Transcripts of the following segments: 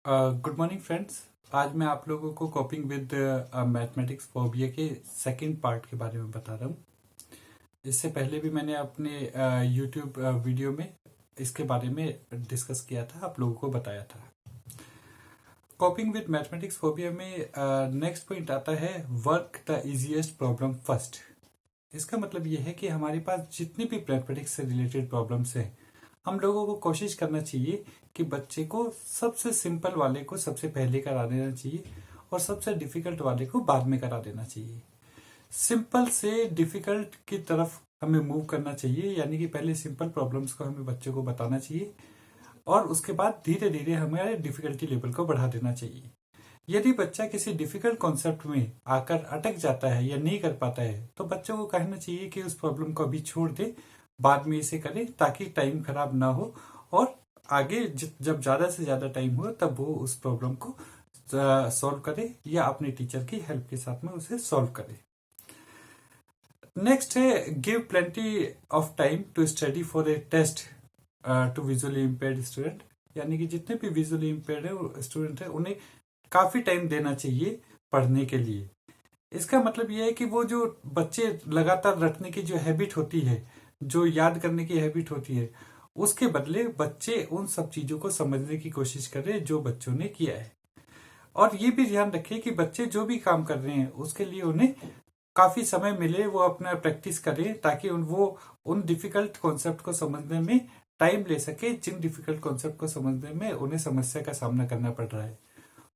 Good morning friends. आज मैं आप लोगों को कॉपिंग विद मैथमेटिक्स फोबिया के सेकंड पार्ट के बारे में बता रहा हूँ। इससे पहले भी मैंने अपने यूट्यूब वीडियो में इसके बारे में डिस्कस किया था, आप लोगों को बताया था। कॉपिंग विद मैथमेटिक्स फोबिया में नेक्स्ट पॉइंट आता है work the easiest problem first. इसका मतलब यह है कि हमारे पास जितनी भी मैथमेटिक्स से रिलेटेड प्रॉब्लम्स हैं, हम लोगों को कोशिश करना चाहिए कि बच्चे को सबसे सिंपल वाले को सबसे पहले करा देना चाहिए और सबसे डिफिकल्ट वाले को बाद में करा देना चाहिए। सिंपल से डिफिकल्ट की तरफ हमें मूव करना चाहिए, यानी कि पहले सिंपल प्रॉब्लम्स को हमें बच्चों को बताना चाहिए और उसके बाद धीरे धीरे हमें डिफिकल्टी लेवल को बढ़ा देना चाहिए। यदि बच्चा किसी डिफिकल्ट कॉन्सेप्ट में आकर अटक जाता है या नहीं कर पाता है, तो बच्चों को कहना चाहिए कि उस प्रॉब्लम को अभी छोड़ दे, बाद में इसे करें, ताकि टाइम खराब ना हो और आगे जब ज्यादा से ज्यादा टाइम हो तब वो उस प्रॉब्लम को सॉल्व करे या अपने टीचर की हेल्प के साथ में उसे सॉल्व करे। नेक्स्ट है give plenty of time to study for a test to visually impaired student. यानी कि जितने भी विजुअली इम्पेयर्ड है स्टूडेंट है, उन्हें काफी टाइम देना चाहिए पढ़ने के लिए। इसका मतलब यह है कि वो जो बच्चे लगातार रटने की जो हैबिट होती है, जो याद करने की हैबिट होती है, उसके बदले बच्चे उन सब चीजों को समझने की कोशिश करें जो बच्चों ने किया है। और ये भी ध्यान रखें कि बच्चे जो भी काम कर रहे हैं उसके लिए उन्हें काफी समय मिले, वो अपना प्रैक्टिस करें, ताकि वो उन डिफिकल्ट कॉन्सेप्ट को समझने में टाइम ले सके जिन डिफिकल्ट कॉन्सेप्ट को समझने में उन्हें समस्या का सामना करना पड़ रहा है।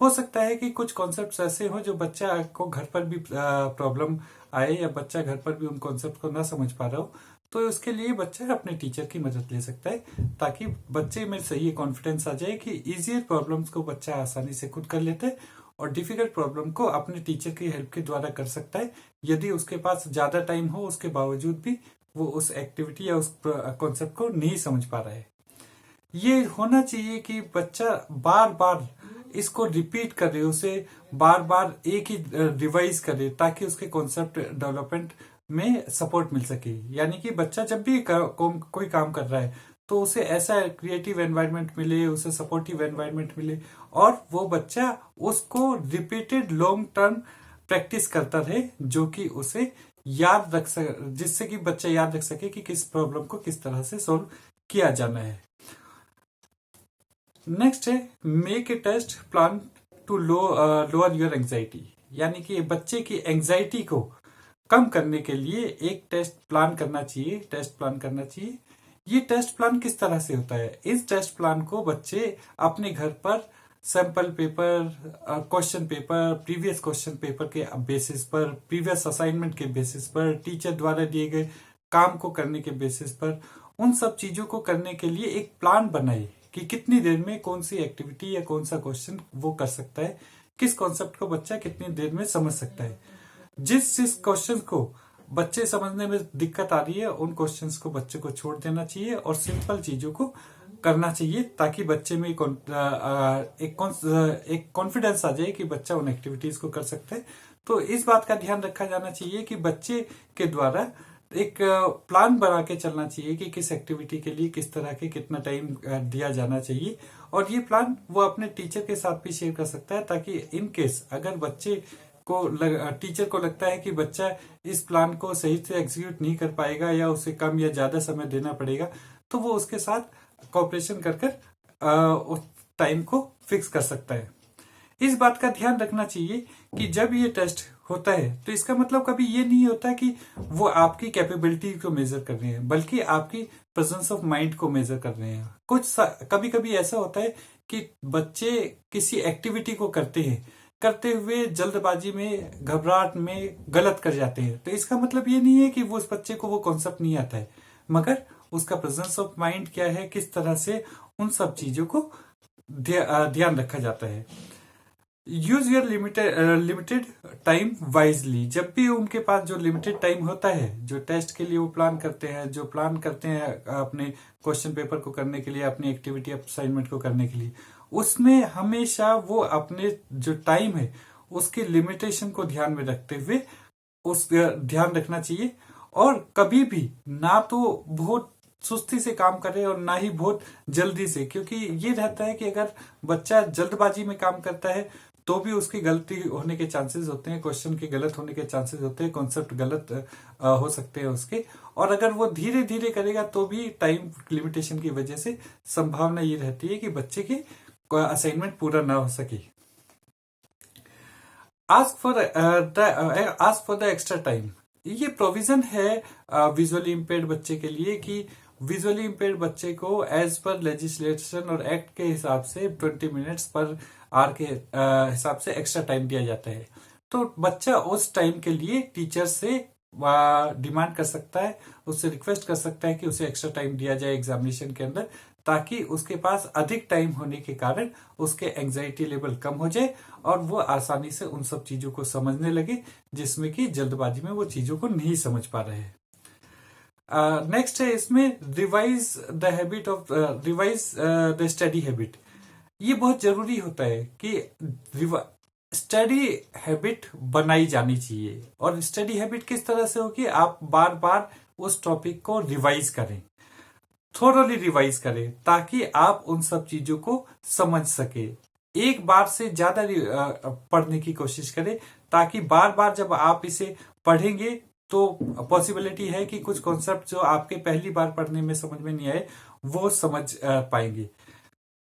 हो सकता है कि कुछ कॉन्सेप्ट्स ऐसे हो जो बच्चा को घर पर भी प्रॉब्लम आए या बच्चा घर पर भी उन कॉन्सेप्ट को ना समझ पा रहा हो, तो उसके लिए बच्चा अपने टीचर की मदद ले सकता है, ताकि बच्चे में सही कॉन्फिडेंस आ जाए कि इजियर प्रॉब्लम्स को बच्चा आसानी से खुद कर लेता है और डिफिकल्ट प्रॉब्लम को अपने टीचर की हेल्प के द्वारा कर सकता है। यदि उसके पास ज्यादा टाइम हो उसके बावजूद भी वो उस एक्टिविटी या उस कॉन्सेप्ट को नहीं समझ पा रहा है। ये होना चाहिए कि बच्चा बार बार इसको रिपीट करे, उसे बार बार एक ही रिवाइज करे, ताकि उसके कॉन्सेप्ट डेवलपमेंट में सपोर्ट मिल सके। यानी कि बच्चा जब भी कोई काम कर रहा है तो उसे ऐसा क्रिएटिव एनवायरनमेंट मिले, उसे सपोर्टिव एनवायरनमेंट मिले और वो बच्चा उसको रिपीटेड लॉन्ग टर्म प्रैक्टिस करता रहे, जो कि उसे याद रख सके, जिससे कि बच्चा याद रख सके कि किस प्रॉब्लम को किस तरह से सोल्व किया जाना है। नेक्स्ट है make a test plan to lower your anxiety. यानी कि बच्चे की एंजाइटी को कम करने के लिए एक टेस्ट प्लान करना चाहिए। ये टेस्ट प्लान किस तरह से होता है? इस टेस्ट प्लान को बच्चे अपने घर पर sample paper, question paper, previous question paper के बेसिस पर, प्रीवियस असाइनमेंट के बेसिस पर, टीचर द्वारा दिए गए काम को करने के बेसिस पर, उन सब चीजों को करने के लिए एक प्लान बनाए कि कितनी देर में कौन सी एक्टिविटी या कौन सा क्वेश्चन वो कर सकता है, किस कॉन्सेप्ट को बच्चा कितनी देर में समझ सकता है। जिस क्वेश्चन को बच्चे समझने में दिक्कत आ रही है उन क्वेश्चंस को बच्चे को छोड़ देना चाहिए और सिंपल चीजों को करना चाहिए, ताकि बच्चे में एक कॉन्फिडेंस आ जाए कि बच्चा उन एक्टिविटीज को कर सकता है। तो इस बात का ध्यान रखा जाना चाहिए कि बच्चे के द्वारा एक प्लान बना के चलना चाहिए कि किस एक्टिविटी के लिए किस तरह के कितना टाइम दिया जाना चाहिए। और ये प्लान वो अपने टीचर के साथ भी शेयर कर सकता है, ताकि इन केस अगर बच्चे को टीचर को लगता है कि बच्चा इस प्लान को सही से एग्जीक्यूट नहीं कर पाएगा या उसे कम या ज्यादा समय देना पड़ेगा, तो वो उसके साथ कॉपरेशन कर उस टाइम को फिक्स कर सकता है। इस बात का ध्यान रखना चाहिए कि जब ये टेस्ट होता है तो इसका मतलब कभी ये नहीं होता कि वो आपकी कैपेबिलिटी को मेजर कर रहे हैं, बल्कि आपकी प्रेजेंस ऑफ माइंड को मेजर कर रहे हैं। कभी कभी ऐसा होता है कि बच्चे किसी एक्टिविटी को करते हुए जल्दबाजी में, घबराहट में गलत कर जाते हैं। तो इसका मतलब ये नहीं है कि वो उस बच्चे को वो कॉन्सेप्ट नहीं आता है, मगर उसका प्रेजेंस ऑफ माइंड क्या है, किस तरह से उन सब चीजों को ध्यान रखा जाता है। Use your limited time wisely. जब भी उनके पास जो लिमिटेड टाइम होता है, जो टेस्ट के लिए वो प्लान करते हैं, जो प्लान करते हैं अपने क्वेश्चन पेपर को करने के लिए, अपनी एक्टिविटी असाइनमेंट को करने के लिए, उसमें हमेशा वो अपने जो टाइम है उसकी लिमिटेशन को ध्यान में रखते हुए उस ध्यान रखना चाहिए। और कभी भी ना तो बहुत सुस्ती से काम करे और ना ही बहुत जल्दी से, क्योंकि ये रहता है कि अगर बच्चा जल्दबाजी में काम करता है तो भी उसकी गलती होने के चांसेस होते हैं, क्वेश्चन के गलत होने के चांसेस होते हैं, कॉन्सेप्ट गलत हो सकते हैं उसके। और अगर वो धीरे धीरे करेगा तो भी टाइम लिमिटेशन की वजह से संभावना ये रहती है कि बच्चे की असाइनमेंट पूरा ना हो सके। Ask for the extra time, ये प्रोविजन है विजुअली इम्पेयर्ड बच्चे के लिए कि विजुअली इम्पेयर्ड बच्चे को एज पर लेजिस्लेशन और एक्ट के हिसाब से 20 मिनट्स पर आवर के हिसाब से एक्स्ट्रा टाइम दिया जाता है। तो बच्चा उस टाइम के लिए टीचर से डिमांड कर सकता है, उससे रिक्वेस्ट कर सकता है कि उसे एक्स्ट्रा टाइम दिया जाए एग्जामिनेशन के अंदर, ताकि उसके पास अधिक टाइम होने के कारण उसके एंजाइटी लेवल कम हो जाए और वो आसानी से उन सब चीजों को समझने लगे जिसमें कि जल्दबाजी में वो चीजों को नहीं समझ पा रहे हैं। नेक्स्ट है इसमें रिवाइज द स्टडी हैबिट। ये बहुत जरूरी होता है कि स्टडी हैबिट बनाई जानी चाहिए। और स्टडी हैबिट किस तरह से होगी, आप बार बार उस टॉपिक को रिवाइज करें, थोरोली रिवाइज करें, ताकि आप उन सब चीजों को समझ सके। एक बार से ज्यादा पढ़ने की कोशिश करें, ताकि बार बार जब आप इसे पढ़ेंगे तो पॉसिबिलिटी है कि कुछ कॉन्सेप्ट जो आपके पहली बार पढ़ने में समझ में नहीं आए वो समझ पाएंगे।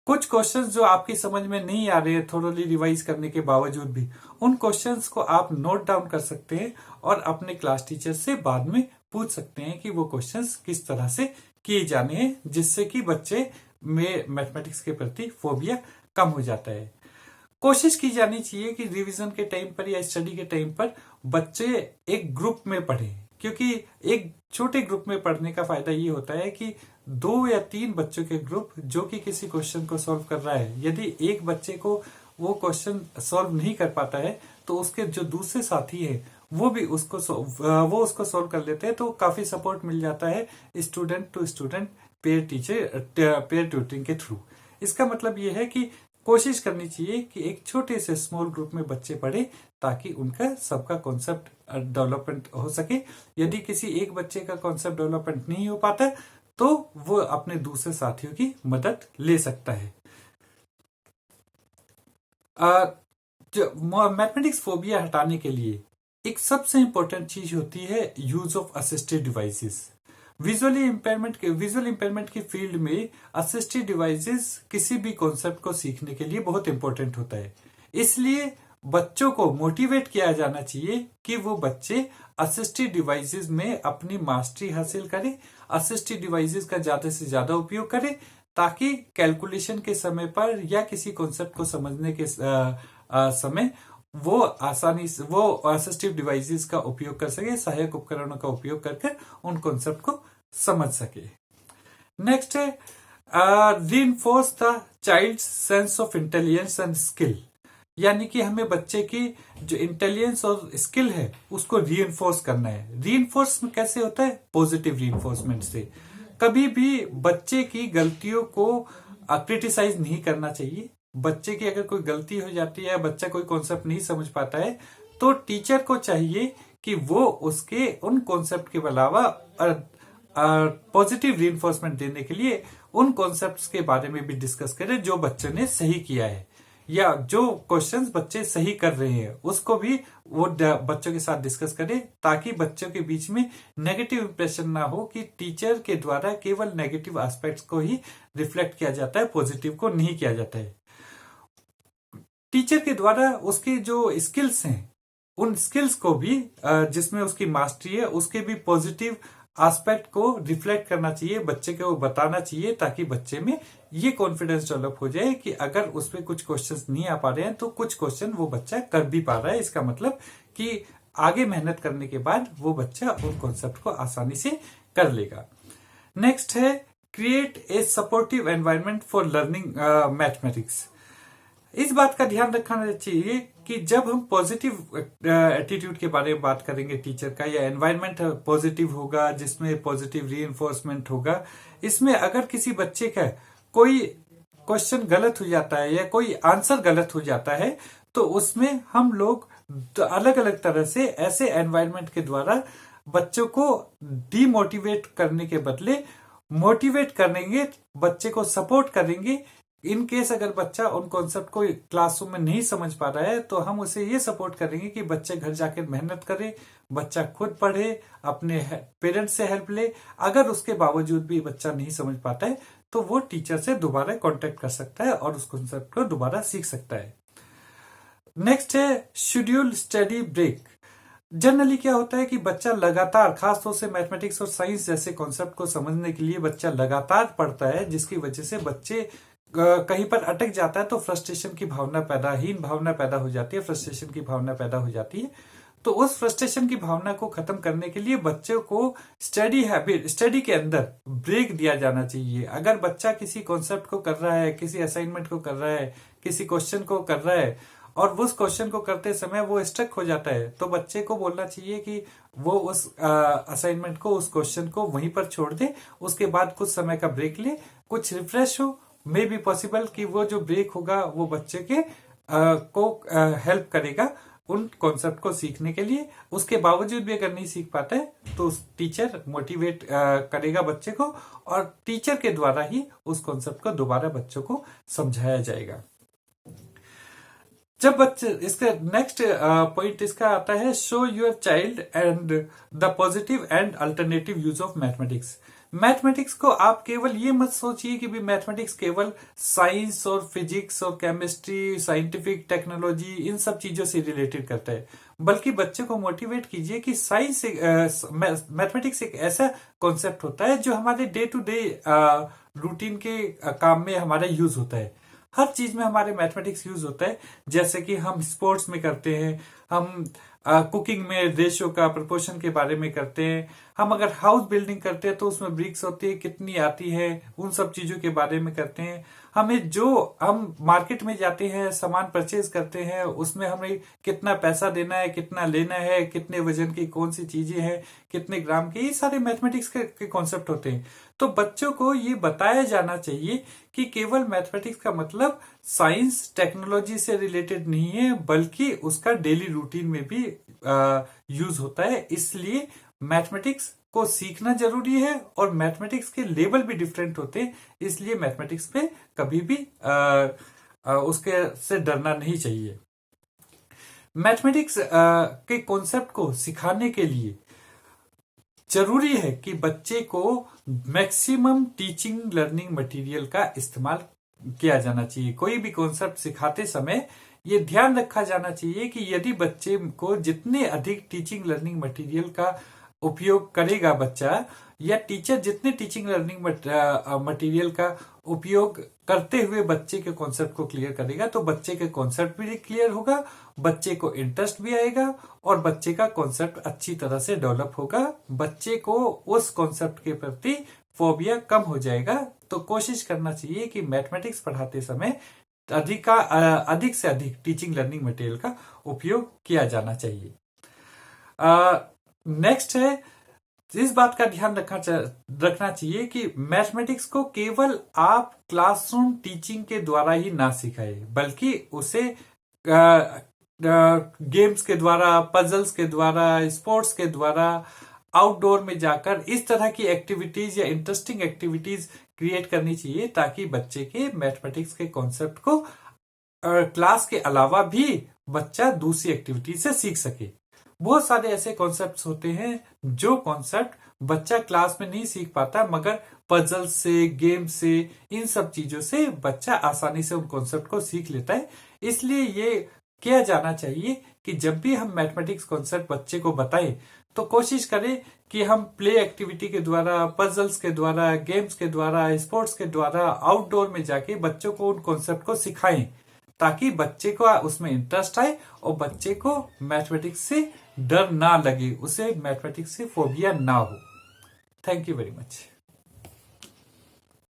कुछ क्वेश्चंस जो आपकी समझ में नहीं आ रहे हैं थोरोली रिवाइज करने के बावजूद भी, उन क्वेश्चंस को आप नोट डाउन कर सकते हैं और अपने क्लास टीचर से बाद में पूछ सकते हैं कि वो क्वेश्चंस किस तरह से किए जाने हैं, जिससे कि बच्चे में मैथमेटिक्स के प्रति फोबिया कम हो जाता है। कोशिश की जानी चाहिए कि रिवीजन के टाइम पर या स्टडी के टाइम पर बच्चे एक ग्रुप में पढ़ें, क्योंकि एक छोटे ग्रुप में पढ़ने का फायदा ये होता है कि 2 या 3 बच्चों के ग्रुप जो कि किसी क्वेश्चन को सॉल्व कर रहा है, यदि एक बच्चे को वो क्वेश्चन सॉल्व नहीं कर पाता है तो उसके जो दूसरे साथी हैं वो भी उसको सॉल्व कर लेते हैं, तो काफी सपोर्ट मिल जाता है student to student pair tutoring के थ्रू। इसका मतलब ये है कि कोशिश करनी चाहिए कि एक छोटे से स्मॉल ग्रुप में बच्चे पढ़े, ताकि उनका सबका कॉन्सेप्ट डेवलपमेंट हो सके। यदि किसी एक बच्चे का कॉन्सेप्ट डेवलपमेंट नहीं हो पाता तो वो अपने दूसरे साथियों की मदद ले सकता है। मैथमेटिक्स फोबिया हटाने के लिए एक सबसे इंपॉर्टेंट चीज होती है use of assistive devices. Visual impairment की फील्ड में असिस्टिव डिवाइसेस किसी भी कॉन्सेप्ट को सीखने के लिए बहुत इंपॉर्टेंट होता है। इसलिए बच्चों को मोटिवेट किया जाना चाहिए कि वो बच्चे असिस्टिव डिवाइसेस में अपनी मास्टरी हासिल करें, असिस्टिव डिवाइसेस का ज्यादा से ज्यादा उपयोग करें, ताकि कैलकुलेशन के समय पर या किसी कॉन्सेप्ट को समझने के समय वो आसानी से वो असिस्टिव डिवाइसेस का उपयोग कर सके, सहायक उपकरणों का उपयोग करके उन कॉन्सेप्ट को समझ सके। नेक्स्ट है reinforce the child sense of intelligence and skill, यानी कि हमें बच्चे की जो इंटेलिजेंस और स्किल है उसको रीइंफोर्स करना है। रीइंफोर्स कैसे होता है, पॉजिटिव रीइंफोर्समेंट से। कभी भी बच्चे की गलतियों को क्रिटिसाइज नहीं करना चाहिए। बच्चे की अगर कोई गलती हो जाती है, बच्चा कोई कॉन्सेप्ट नहीं समझ पाता है, तो टीचर को चाहिए कि वो उसके उन कॉन्सेप्ट के अलावा पॉजिटिव रीइंफोर्समेंट देने के लिए उन कॉन्सेप्ट्स के बारे में भी डिस्कस करे जो बच्चों ने सही किया है, या जो क्वेश्चंस बच्चे सही कर रहे हैं उसको भी वो बच्चों के साथ डिस्कस करे, ताकि बच्चों के बीच में नेगेटिव इंप्रेशन ना हो कि टीचर के द्वारा केवल नेगेटिव एस्पेक्ट्स को ही रिफ्लेक्ट किया जाता है, पॉजिटिव को नहीं किया जाता है। टीचर के द्वारा उसके जो स्किल्स हैं उन स्किल्स को भी जिसमें उसकी मास्टरी है उसके भी पॉजिटिव एस्पेक्ट को रिफ्लेक्ट करना चाहिए, बच्चे को बताना चाहिए, ताकि बच्चे में ये कॉन्फिडेंस डेवलप हो जाए कि अगर उसमें कुछ क्वेश्चंस नहीं आ पा रहे हैं तो कुछ क्वेश्चन वो बच्चा कर भी पा रहा है। इसका मतलब कि आगे मेहनत करने के बाद वो बच्चा उन कॉन्सेप्ट को आसानी से कर लेगा। नेक्स्ट है create a supportive environment for learning mathematics. इस बात का ध्यान रखना चाहिए कि जब हम पॉजिटिव एटीट्यूड के बारे में बात करेंगे टीचर का, या एनवायरनमेंट पॉजिटिव होगा जिसमें पॉजिटिव रीइंफोर्समेंट होगा, इसमें अगर किसी बच्चे का कोई क्वेश्चन गलत हो जाता है या कोई आंसर गलत हो जाता है तो उसमें हम लोग अलग अलग तरह से ऐसे एनवायरनमेंट के द्वारा बच्चों को डीमोटिवेट करने के बदले मोटिवेट करेंगे, बच्चे को सपोर्ट करेंगे। इन केस अगर बच्चा उन कॉन्सेप्ट को क्लासरूम में नहीं समझ पा रहा है तो हम उसे ये सपोर्ट करेंगे कि बच्चे घर जाकर मेहनत करे, बच्चा खुद पढ़े, अपने पेरेंट्स से हेल्प ले। अगर उसके बावजूद भी बच्चा नहीं समझ पाता है तो वो टीचर से दोबारा कांटेक्ट कर सकता है और उस कॉन्सेप्ट को दोबारा सीख सकता है। नेक्स्ट है शेड्यूल स्टडी ब्रेक। जनरली क्या होता है कि बच्चा लगातार, खासतौर से मैथमेटिक्स और साइंस जैसे कॉन्सेप्ट को समझने के लिए बच्चा लगातार पढ़ता है, जिसकी वजह से बच्चे कहीं पर अटक जाता है तो फ्रस्ट्रेशन की भावना पैदा हो जाती है, फ्रस्ट्रेशन की भावना पैदा हो जाती है। तो उस फ्रस्ट्रेशन की भावना को खत्म करने के लिए बच्चों को स्टडी के अंदर ब्रेक दिया जाना चाहिए। अगर बच्चा किसी कॉन्सेप्ट को कर रहा है, किसी असाइनमेंट को कर रहा है, किसी क्वेश्चन को कर रहा है और उस क्वेश्चन को करते समय वो स्टक हो जाता है, तो बच्चे को बोलना चाहिए कि वो उस असाइनमेंट को, उस क्वेश्चन को वहीं पर छोड़ दे, उसके बाद कुछ समय का ब्रेक ले, कुछ रिफ्रेश हो। मे बी पॉसिबल कि वो जो ब्रेक होगा वो बच्चे के को हेल्प करेगा उन कॉन्सेप्ट को सीखने के लिए। उसके बावजूद भी अगर नहीं सीख पाता है तो टीचर मोटिवेट करेगा बच्चे को और टीचर के द्वारा ही उस कॉन्सेप्ट को दोबारा बच्चों को समझाया जाएगा। जब बच्चे, इसका नेक्स्ट पॉइंट इसका आता है, show your child and the positive and alternative use of mathematics. Mathematics को आप केवल ये मत सोचिए कि भी मैथमेटिक्स केवल साइंस और फिजिक्स और केमिस्ट्री, साइंटिफिक टेक्नोलॉजी, इन सब चीजों से रिलेटेड करता है, बल्कि बच्चे को मोटिवेट कीजिए कि साइंस मैथमेटिक्स एक ऐसा कॉन्सेप्ट होता है जो हमारे डे टू डे रूटीन के काम में हमारा यूज होता है। हर चीज में हमारे मैथमेटिक्स यूज होता है, जैसे कि हम स्पोर्ट्स में करते हैं, हम कुकिंग में रेशियो का, प्रपोर्शन के बारे में करते हैं, हम अगर हाउस बिल्डिंग करते हैं तो उसमें ब्रिक्स होती है, कितनी आती है, उन सब चीजों के बारे में करते हैं। हम मार्केट में जाते हैं, सामान परचेज करते हैं, उसमें हमें कितना पैसा देना है, कितना लेना है, कितने वजन की कौन सी चीजें हैं, कितने ग्राम की, ये सारे मैथमेटिक्स के कॉन्सेप्ट होते हैं। तो बच्चों को ये बताया जाना चाहिए कि केवल मैथमेटिक्स का मतलब साइंस टेक्नोलॉजी से रिलेटेड नहीं है, बल्कि उसका डेली रूटीन में भी यूज होता है। इसलिए मैथमेटिक्स को सीखना जरूरी है और मैथमेटिक्स के लेवल भी डिफरेंट होते हैं, इसलिए मैथमेटिक्स पे कभी भी उसके से डरना नहीं चाहिए। मैथमेटिक्स के कॉन्सेप्ट को सिखाने के लिए जरूरी है कि बच्चे को मैक्सिमम टीचिंग लर्निंग मटेरियल का इस्तेमाल किया जाना चाहिए। कोई भी कॉन्सेप्ट सिखाते समय ये ध्यान रखा जाना चाहिए कि यदि बच्चे को जितने अधिक टीचिंग लर्निंग मटेरियल का उपयोग करेगा बच्चा, या टीचर जितने टीचिंग लर्निंग मटेरियल का उपयोग करते हुए बच्चे के कॉन्सेप्ट को क्लियर करेगा, तो बच्चे के कॉन्सेप्ट भी क्लियर होगा, बच्चे को इंटरेस्ट भी आएगा और बच्चे का कॉन्सेप्ट अच्छी तरह से डेवलप होगा, बच्चे को उस कॉन्सेप्ट के प्रति फोबिया कम हो जाएगा। तो कोशिश करना चाहिए कि मैथमेटिक्स पढ़ाते समय अधिक से अधिक टीचिंग लर्निंग मटेरियल का उपयोग किया जाना चाहिए। नेक्स्ट है, इस बात का ध्यान रखना चाहिए कि मैथमेटिक्स को केवल आप क्लासरूम टीचिंग के द्वारा ही ना सिखाए, बल्कि उसे गेम्स के द्वारा, पजल्स के द्वारा, स्पोर्ट्स के द्वारा, आउटडोर में जाकर इस तरह की एक्टिविटीज या इंटरेस्टिंग एक्टिविटीज क्रिएट करनी चाहिए, ताकि बच्चे के मैथमेटिक्स के कॉन्सेप्ट को क्लास के अलावा भी बच्चा दूसरी एक्टिविटी से सीख सके। बहुत सारे ऐसे कॉन्सेप्ट्स होते हैं जो कॉन्सेप्ट बच्चा क्लास में नहीं सीख पाता, मगर पजल से, गेम से, इन सब चीजों से बच्चा आसानी से उन कॉन्सेप्ट को सीख लेता है। इसलिए ये किया जाना चाहिए कि जब भी हम मैथमेटिक्स कॉन्सेप्ट बच्चे को बताएं तो कोशिश करें कि हम प्ले एक्टिविटी के द्वारा, पजल्स के द्वारा, गेम्स के द्वारा, स्पोर्ट्स के द्वारा, आउटडोर में जाके बच्चों को उन कॉन्सेप्ट को सिखाएं, ताकि बच्चे को उसमें इंटरेस्ट आए और बच्चे को मैथमेटिक्स से डर ना लगे, उसे मैथमेटिक्स से फोबिया ना हो। Thank you very much.